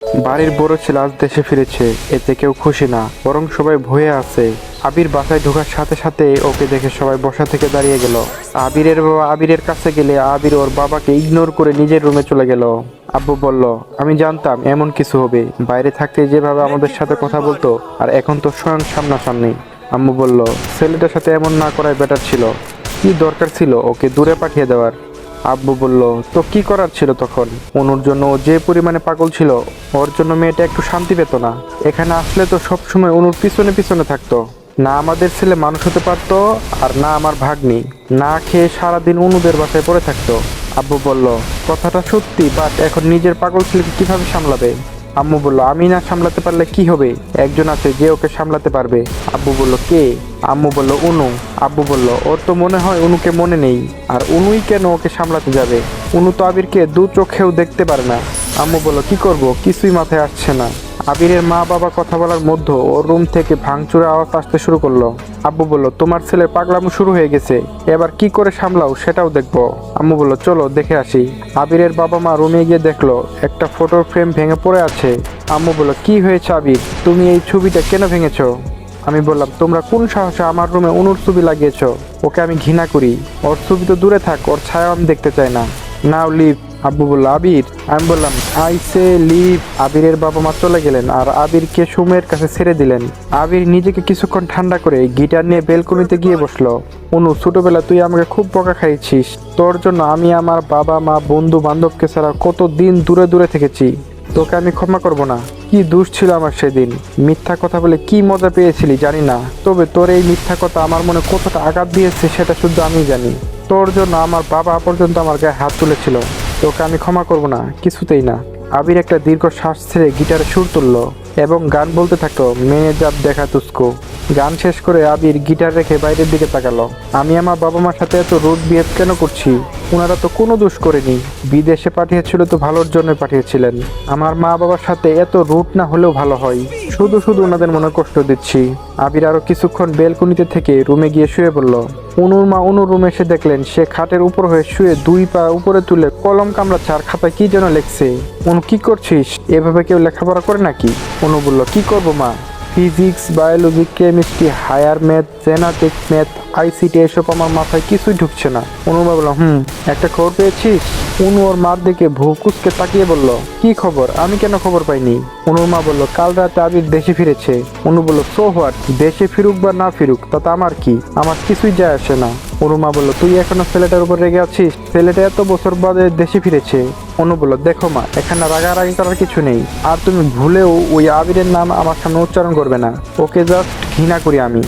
বাড়ির বড় ছেলে আজ দেশে ফিরেছে, এতে কেউ খুশি না, বরং সবাই ভয়ে আছে। আবির বাসায় ঢোকার সাথে সাথে ওকে দেখে সবাই বসা থেকে দাঁড়িয়ে গেল। আবিরের বাবা আবিরের কাছে গেলে আবির ওর বাবাকে ইগনোর করে নিজের রুমে চলে গেল। আব্বু বলল, আমি জানতাম এমন কিছু হবে। বাইরে থাকতে যেভাবে আমাদের সাথে কথা বলতো, আর এখন তো স্বয়ং সামনাসামনি। আম্মু বলল, ছেলেটার সাথে এমন না করাই বেটার ছিল। কি দরকার ছিল ওকে দূরে পাঠিয়ে দেওয়ার? আব্বু বলল, তো কি করার ছিল তখন? অনুর জন্য ও যে পরিমাণে পাগল ছিল, ওর জন্য মেয়েটা একটু শান্তি পেত না। এখানে আসলে তো সবসময় অনুর পিছনে পিছনে থাকতো। না আমাদের ছেলে মানুষ হতে পারতো, আর না আমার ভাগ্নি না খেয়ে সারাদিন অনুদের বাসায় পড়ে থাকতো। আব্বু বলল, কথাটা সত্যি, বাট এখন নিজের পাগল ছেলেকে কিভাবে সামলাবে? আম্মু বলল, আমি না সামলাতে পারলে কি হবে? একজন আছে যে ওকে সামলাতে পারবে। আব্বু বলল, কে? আম্মু বলল, অনু। আব্বু বলল, ওর তো মনে হয় অনুকে মনে নেই, আর অনুই কেন ওকে সামলাতে যাবে? অনু তো আবিরকে দু চোখেও দেখতে পারে না। আম্মু বলল, কি করব, কিছুই মাথায় আসছে না। আবিরের মা বাবা কথা বলার মধ্যে ওর রুম থেকে ভাঙচুরের আওয়াজ আসতে শুরু করলো। আব্বু বলল, তোমার ছেলের পাগলামো শুরু হয়ে গেছে, এবার কি করে সামলাও সেটাও দেখবো। আম্মু বলল, চলো দেখে আসি। আবিরের বাবা মা রুমে গিয়ে দেখলো একটা ফটোর ফ্রেম ভেঙে পড়ে আছে। আম্মু বলল, কি হয়েছে আবির, তুমি এই ছবিটা কেন ভেঙেছো? আমি বললাম, তোমরা কোন সাহসে আমার রুমে অনুর ছবি লাগিয়েছো? ওকে আমি ঘৃণা করি, ওর ছবি তো দূরে থাক, ওর ছায়া আমি দেখতে চাই না। নাও লিভ। আব্বু বলল, আবির। আমি বললাম, আই সে লিভ। আবিরের বাবা মা চলে গেলেন আর আবিরকে সুমের কাছে ছেড়ে দিলেন। আবির নিজেকে কিছুক্ষণ ঠান্ডা করে গিটার নিয়ে বেলকনিতে গিয়ে বসলো। অনু, ছোটবেলা তুই আমাকে খুব বকা খাইছিস, তোর জন্য আমি আমার বাবা মা বন্ধু বান্ধবকে ছাড়া কত দিন দূরে দূরে থেকেছি। তোকে আমি ক্ষমা করব না। কি দোষ ছিল আমার সেদিন? মিথ্যা কথা বলে কি মজা পেয়েছিলি জানি না, তবে তোর এই মিথ্যা কথা আমার মনে কতটা আঘাত দিয়েছে সেটা শুধু আমি জানি। তোর জন্য আমার বাবা পর্যন্ত আমার গায়ে হাত তুলেছিল। তোকে আমি ক্ষমা করব না, কিছুতেই না। আবির একটা দীর্ঘ শ্বাস ছেড়ে গিটারে সুর তুলল এবং গান বলতে থাকলো, মেয়ে যাব দেখা তুস্কো। গান শেষ করে আবির গিটার রেখে বাইরের দিকে তাকালো। আমি আমার বাবা মার সাথে এত রুড বিহেভ কেন করছি? ওনারা তো কোনো দোষ করেনি, বিদেশে পাঠিয়েছিল তো ভালোর জন্য পাঠিয়েছিলেন। আমার মা বাবার সাথে এত রুড না হলেও ভালো হয়, শুধু শুধু ওনাদের মনে কষ্ট দিচ্ছি। আবির আরো কিছুক্ষণ বেলকনিতে থেকে রুমে গিয়ে শুয়ে পড়ল। অনুর মা অনুর রুমে এসে দেখলেন সে খাটের উপর হয়ে শুয়ে দুই পা উপরে তুলে কলম কামড়াচ্ছে আর খাতায় কি যেন লিখছে। অনু, কি করছিস? এভাবে কেউ লেখাপড়া করে নাকি? অনু বলল, কি করবো মা, physics biology chemistry higher math genetics math ICT এসব আমার মাথায় কিছুই ঢুকছে না। অনুমা বলল, একটা খবর পেয়েছিস? অনু ওর মার দিকে ভুকুসকে তাকিয়ে বলল, কি খবর? আমি কেন খবর পাইনি? অনুর মা বলল, কাল রাতে আবির দেশে ফিরেছে। অনু বলল, সো হোয়াট, দেশে ফিরুক বা না ফিরুক তাতে আমার কি, আমার কিছুই যায় আসে না। অনুমা বলল, তুই এখনো ছেলেটার উপর রেগে আছিস? ছেলেটা এত বছর বাদে দেশে ফিরেছে। অনু বলল, দেখো মা, এখানে রাগারাগি করার কিছু নেই, আর তুমি ভুলেও ওই আবিরের নাম আমার সামনে উচ্চারণ করবে না। ওকে জাস্ট ঘৃণা করি আমি।